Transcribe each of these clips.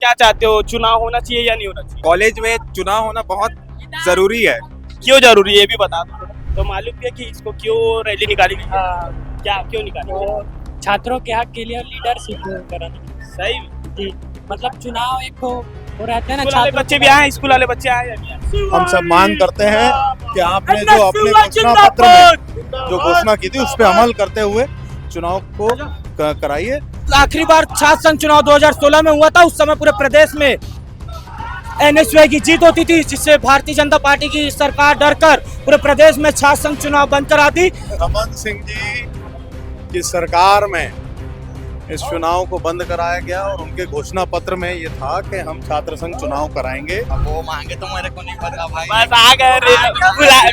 क्या चाहते हो, चुनाव होना चाहिए या नहीं होना चाहिए? कॉलेज में चुनाव होना बहुत जरूरी है। क्यों जरूरी है ये भी बता दो। तो मालूम है कि इसको क्यों रैली निकाली गई है? क्या क्यों निकाली गई? तो छात्रों के हक के लिए लीडरशिप कराने। सही। जी, मतलब चुनाव एक तो वो रहते हैं ना, स्कूल वाले छात्रों बच्चे भी आए हैं, स्कूल वाले बच्चे आए हैं। हम सब मांग करते हैं कि आपने जो अपने घोषणा पत्र में जो घोषणा की थी उस पर अमल करते हुए चुनाव को कराइए। आखिरी बार छात्र संघ चुनाव 2016 में हुआ था। उस समय पूरे प्रदेश में एनएसयूआई की जीत होती थी, जिससे भारतीय जनता पार्टी की सरकार डरकर पूरे प्रदेश में छात्र संघ चुनाव बंद करा दी। रमन सिंह जी की सरकार में इस चुनाव को बंद कराया गया और उनके घोषणा पत्र में ये था कि हम छात्र संघ चुनाव कराएंगे। वो मांगे तो मेरे को नहीं पता भाई। बस आ गए,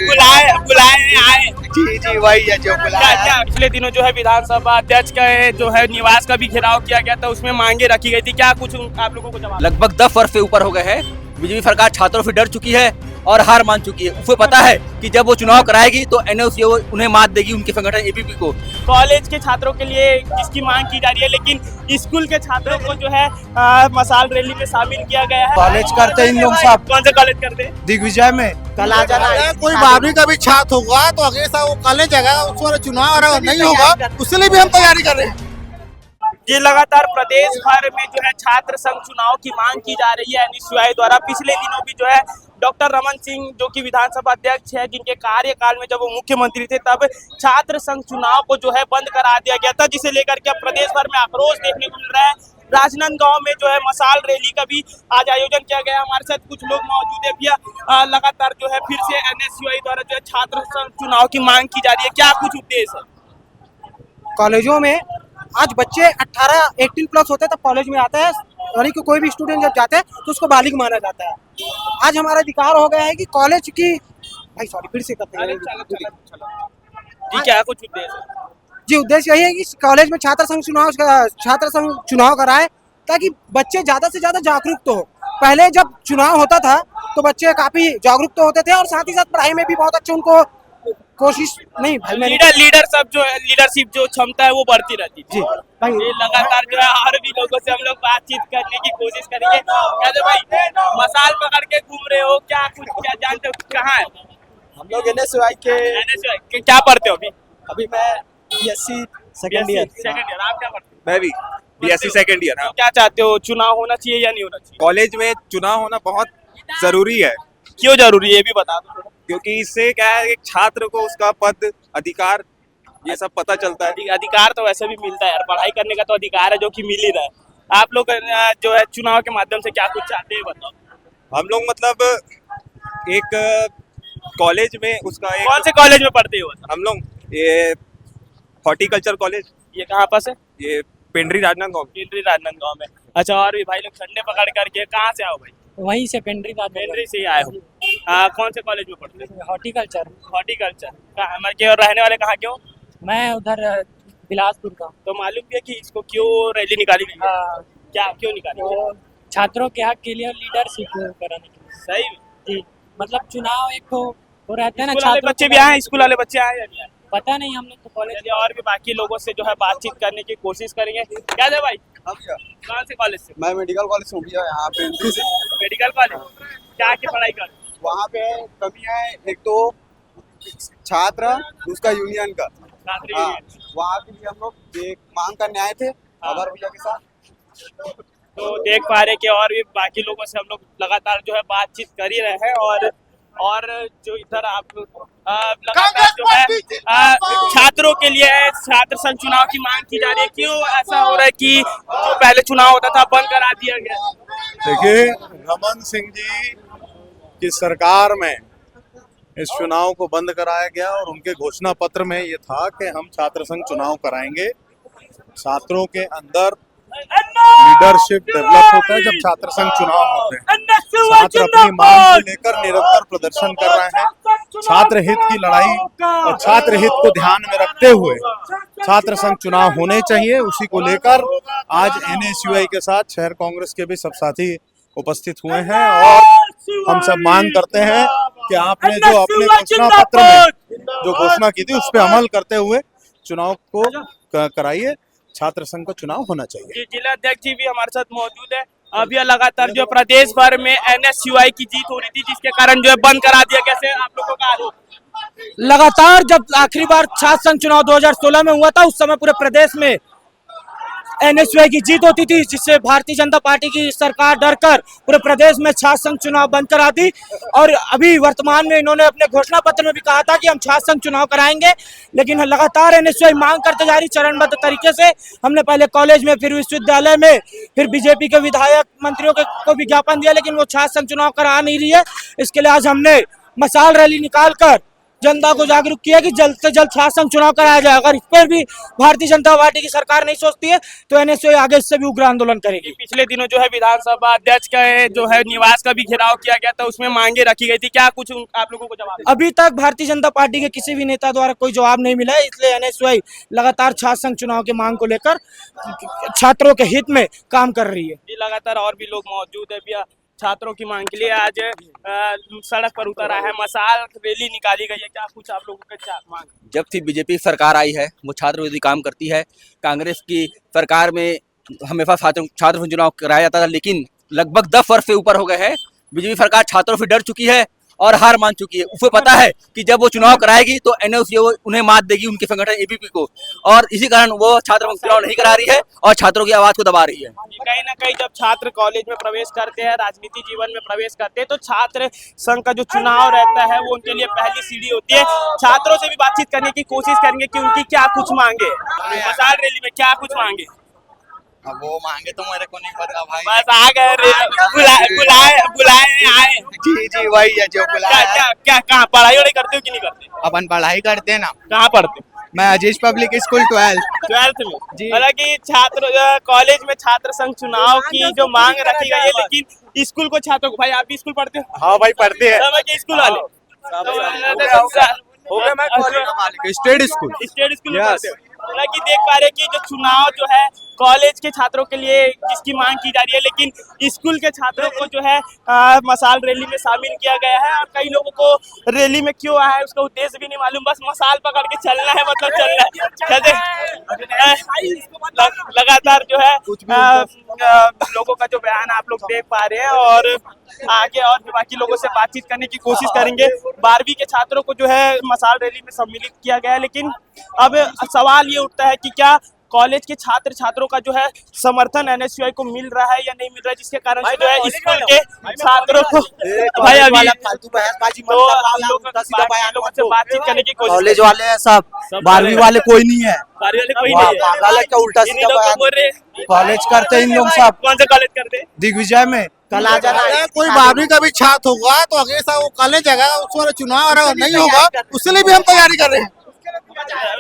बुलाए आए। जी वही है जो बुलाया। पिछले दिनों जो है विधानसभा अध्यक्ष का जो है निवास का भी घेराव किया गया था, उसमें मांगे रखी गई थी। क्या कुछ आप लोगों को जवाब? लगभग 10 वर्ष से ऊपर हो गए हैं। बीजेपी सरकार छात्रों से डर चुकी है और हार मान चुकी है। उसे पता है कि जब वो चुनाव कराएगी तो एनएसयूआई उन्हें मात देगी, उनके संगठन एबीपी को। कॉलेज के छात्रों के लिए इसकी मांग की जा रही है, लेकिन स्कूल के छात्रों को जो है मसाल रैली में शामिल किया गया है। कॉलेज करते हैं इन लोग सब। कौन से कॉलेज करते हैं? दिग्विजय में कल आ जाना। कोई बारहवीं का भी छात्र होगा तो अगले साल वो कॉलेज जाएगा, उस वाला चुनाव अगर नहीं होगा उसके लिए भी हम तैयारी कर रहे हैं। ये लगातार प्रदेश भर में जो है छात्र संघ चुनाव की मांग की जा रही है एनएसयूआई द्वारा। पिछले दिनों भी जो है डॉक्टर रमन सिंह जो कि विधानसभा अध्यक्ष है, जिनके कार्यकाल में जब वो मुख्यमंत्री थे, तब छात्र संघ चुनाव को जो है बंद करा दिया गया था, जिसे लेकर के अब प्रदेश भर में आक्रोश देखने को मिल रहा है। राजनांदगांव में जो है मसाल रैली का भी आज आयोजन किया गया। हमारे साथ कुछ लोग मौजूद है भैया। लगातार जो है फिर से एनएसयूआई द्वारा जो है छात्र संघ चुनाव की मांग की जा रही है, क्या कुछ उद्देश्य है? कॉलेजों में आज बच्चे 18 प्लस होते हैं तब कॉलेज में आता है, यानी कि कोई भी स्टूडेंट जब जाता है तो उसको बालिग माना जाता है। आज हमारा अधिकार हो गया है कि कॉलेज की भाई सॉरी फिर से करते हैं जी, क्या कुछ उद्देश्य है? जी, उद्देश्य यही है कि कॉलेज में छात्र संघ चुनाव कराए ताकि बच्चे ज्यादा से ज्यादा जागरूक तो हो। पहले जब चुनाव होता था तो बच्चे काफी जागरूक तो होते थे और साथ ही साथ पढ़ाई में भी बहुत अच्छे उनको कोशिश नहीं भाई लीडरशिप जो क्षमता है वो बढ़ती रहती है। जी भाई, ये लगातार जो है और भी लोगों से हम लोग बातचीत करने की कोशिश करेंगे। कहते भाई मसाल पकड़ के घूम रहे हो, क्या कुछ क्या जानते हो कहाँ है? हम लोग एनएसयूआई के क्या पढ़ते हो अभी? अभी मैं बीएससी सेकंड ईयर। आप क्या पढ़ते हो? मैं भी बीएससी सेकंड ईयर। हाँ, क्या चाहते हो, चुनाव होना चाहिए या नहीं होना चाहिए? कॉलेज में चुनाव होना बहुत जरूरी है। क्यों जरूरी है ये भी बता दो। क्योंकि इससे क्या है, एक छात्र को उसका पद अधिकार ये सब पता चलता है। अधिकार तो वैसे भी मिलता है यार, पढ़ाई करने का तो अधिकार है जो कि मिल ही रहा है। आप लोग जो है चुनाव के माध्यम से क्या कुछ चाहते हैं बताओ। हम लोग मतलब एक कॉलेज में उसका एक कौन से कॉलेज में पढ़ते हो? हम लोग ये हॉर्टिकल्चर कॉलेज। ये कहाँ पास है? ये पेंड्री राजनांदगांव में। अच्छा, और भी भाई लोग संडे पकड़ करके कहाँ से आओ भाई? वहीं से पेंड्री से ही आए हो। कौन से कॉलेज में पढ़ते हो? हॉर्टिकल्चर। हमारे के और रहने वाले कहाँ के हो? मैं उधर बिलासपुर का। तो मालूम है कि इसको क्यों रैली निकाली गई है? क्या क्यों निकाली गई? तो छात्रों के हक के लिए लीडरशिप कराने के लिए। सही। जी, मतलब चुनाव एक तो वो रहते हैं ना, स्कूल वाले छात्रों बच्चे भी आए हैं, स्कूल वाले बच्चे आए हैं या नहीं आए? पता नहीं, हम लोग तो कॉलेज। चलिए और भी बाकी लोगों से जो है बातचीत करने की कोशिश करेंगे। क्या है भाई, कौन से कॉलेज से? मैं मेडिकल कॉलेज से हूँ भैया, यहाँ पे मेडिकल कॉलेज। क्या की पढ़ाई कर? वहाँ पे कमी है, एक तो छात्र उसका यूनियन का। वहाँ के लिए हम लोग एक मांग करने आए थे अमर भैया के साथ। तो देख पा रहे कि और भी बाकी लोगों से हम लोग लगातार जो है बातचीत कर ही रहे हैं। और जो इधर आप लगातार जो है छात्रों के लिए छात्र संघ चुनाव की मांग की जा रही है। क्यों ऐसा हो रहा है कि जो पहले चुनाव होता था बंद करा दिया गया? देखिए, रमन सिंह जी की सरकार में इस चुनाव को बंद कराया गया और उनके घोषणा पत्र में ये था कि हम छात्र संघ चुनाव कराएंगे। छात्रों के अंदर लीडरशिप डेवलप होता है जब छात्र संघ चुनाव होते हैं। छात्र अपनी मांग को लेकर निरंतर प्रदर्शन कर रहे हैं। छात्र हित की लड़ाई और छात्र हित को ध्यान में रखते हुए छात्र संघ चुनाव होने चाहिए। उसी को लेकर आज एनएसयूआई के साथ शहर कांग्रेस के भी सब साथी उपस्थित हुए हैं और हम सब मांग करते हैं कि आपने जो अपने घोषणा पत्र में जो घोषणा की थी उस पर अमल करते हुए चुनाव को कराइए। छात्र संघ का चुनाव होना चाहिए। जिला अध्यक्ष जी भी हमारे साथ मौजूद है। अभी लगातार जो प्रदेश भर में NSUI की जीत हो रही थी, जिसके कारण जो है बंद करा दिया। कैसे आप लोगों का आरोप? लगातार जब आखिरी बार छात्र संघ चुनाव 2016 में हुआ था, उस समय पूरे प्रदेश में NSUI की जीत होती थी, जिससे भारतीय जनता पार्टी की सरकार डरकर पूरे प्रदेश में छात्र संघ चुनाव बंद करा दी। और अभी वर्तमान में इन्होंने अपने घोषणा पत्र में भी कहा था कि हम छात्र संघ चुनाव कराएंगे, लेकिन लगातार NSUI मांग करते जा रही चरणबद्ध तरीके से। हमने पहले कॉलेज में, फिर विश्वविद्यालय में, फिर बीजेपी के विधायक मंत्रियों को भी ज्ञापन दिया, लेकिन वो छात्र संघ चुनाव करा नहीं रही है। इसके लिए आज हमने मशाल रैली निकालकर जनता को जागरूक किया कि जल्द से जल्द छात्र संघ चुनाव कराया जाए। अगर इस पर भी भारतीय जनता पार्टी की सरकार नहीं सोचती है तो NSUI आगे इससे भी उग्र आंदोलन करेगी। पिछले दिनों जो है विधानसभा अध्यक्ष का जो है निवास का भी घेराव किया गया था, उसमें मांगे रखी गई थी। क्या कुछ आप लोगों को जवाब? अभी तक भारतीय जनता पार्टी के किसी भी नेता द्वारा कोई जवाब नहीं मिला है, इसलिए NSUI लगातार छात्र संघ चुनाव की मांग को लेकर छात्रों के हित में काम कर रही है। लगातार और भी लोग मौजूद है भैया छात्रों की मांग के लिए। आज सड़क पर उतर आया है, मशाल रैली निकाली गई है। क्या कुछ आप लोगों का मांग? जब से बीजेपी सरकार आई है वो छात्र विरोधी काम करती है। कांग्रेस की सरकार में हमेशा छात्र चुनाव कराया जाता था, लेकिन लगभग 10 वर्ष से ऊपर हो गए हैं। बीजेपी सरकार छात्रों से डर चुकी है और हार मान चुकी है। उसे पता है कि जब वो चुनाव कराएगी तो NSUI उन्हें मात देगी, उनके संगठन ABP को, और इसी कारण वो छात्र चुनाव नहीं करा रही है और छात्रों की आवाज को दबा रही है। कहीं ना कहीं जब छात्र कॉलेज में प्रवेश करते हैं, राजनीति जीवन में प्रवेश करते हैं, तो छात्र संघ का जो चुनाव रहता है वो उनके लिए पहली सीढ़ी होती है। छात्रों से भी बातचीत करने की कोशिश करेंगे कि उनकी क्या कुछ मांगे, मशाल रैली में क्या कुछ मांगे। अब वो मांगे तो मेरे को नहीं पता भाई। बस आ गए, बुलाए आए। जी वही है जो क्या बुलाया। क्या क्या कहाँ पढ़ाई वढ़ाई करते हो कि नहीं करते? अपन पढ़ाई करते हैं ना। कहाँ पढ़ते हो? मैं अजीज पब्लिक स्कूल 12th में जी। हालांकि छात्र कॉलेज में छात्र संघ चुनाव की जो मांग रखी गई है, लेकिन स्कूल को छात्रों को, भाई आप भी स्कूल पढ़ते हो? हाँ भाई पढ़ते हैं। स्कूल वाले हो गया। मैं कॉलेज स्टेट स्कूल में पढ़ते हो। हालांकि देख पा रहे कि जो चुनाव जो है कॉलेज के छात्रों के लिए जिसकी मांग की जा रही है, लेकिन स्कूल के छात्रों को जो है मशाल रैली में शामिल किया गया है। और कई लोगों को रैली में क्यों आया है उसका उद्देश्य भी नहीं मालूम, बस मशाल पकड़ के चलना है, मतलब चलना है। लगातार जो है लोगों का जो बयान आप लोग देख पा रहे हैं, और आगे और भी बाकी लोगों से बातचीत करने की कोशिश करेंगे। 12वीं के छात्रों को जो है मशाल रैली में सम्मिलित किया गया है, लेकिन अब सवाल ये उठता है कि क्या कॉलेज के छात्रों का जो है समर्थन NSUI को मिल रहा है या नहीं मिल रहा है, जिसके कारण से जो है स्कूल के छात्रों को भाई अभी तो लोगों से बातचीत करने की कोशिश। कॉलेज वाले हैं सब, 12वीं वाले कोई नहीं है। 12वीं वाले कोई नहीं है, गलत का उल्टा सीधा बयान। कॉलेज करते इन लोग सब। कौन सा कॉलेज करते हैं? दिग्विजय में कल आ जाना। कोई 12वीं का भी छात्र होगा तो अगले साल वो कॉलेज जाएगा, उस वाला चुनाव नहीं होगा, उसके लिए भी हम तैयारी कर रहे हैं।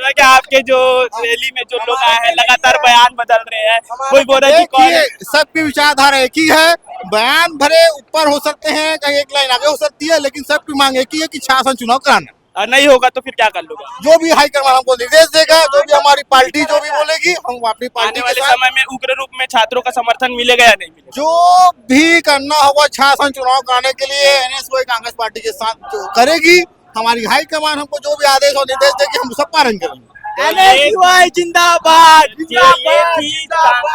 क्या आपके जो रैली में जो लोग आए हैं लगातार बयान बदल रहे हैं, कोई बोल रहा है कि सबकी विचारधारा एक ही है। बयान भरे ऊपर हो सकते हैं, कहीं एक लाइन आगे हो सकती है, लेकिन सबकी मांग एक ही है कि छात्र चुनाव कराना। नहीं होगा तो फिर क्या कर लोगे? जो भी हाईकमान हमको निर्देश देगा, जो भी हमारी पार्टी जो भी बोलेगी, हम अपनी पार्टी आने वाले समय में उग्र रूप में छात्रों का समर्थन मिलेगा या नहीं मिलेगा? जो भी करना होगा छात्र चुनाव कराने के लिए NSUI कांग्रेस पार्टी के साथ जो करेगी, हमारी हाईकमान हमको जो भी आदेश और निर्देश देगी हम सब पालन करेंगे। NSUI जिंदाबाद। ये थी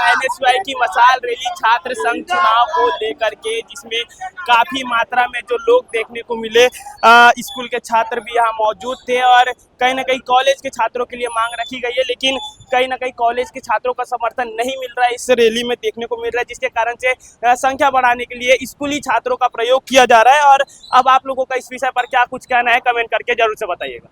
NSUI की मशाल रैली छात्र संघ चुनाव को लेकर के, जिसमें काफी मात्रा में जो लोग देखने को मिले। स्कूल के छात्र भी यहाँ मौजूद थे, और कहीं ना कहीं कॉलेज के छात्रों के लिए मांग रखी गई है, लेकिन कहीं ना कहीं कॉलेज के छात्रों का समर्थन नहीं मिल रहा है, इस रैली में देखने को मिल रहा है, जिसके कारण से संख्या बढ़ाने के लिए स्कूली छात्रों का प्रयोग किया जा रहा है। और अब आप लोगों का इस विषय पर क्या कुछ कहना है, कमेंट करके जरूर से बताइएगा।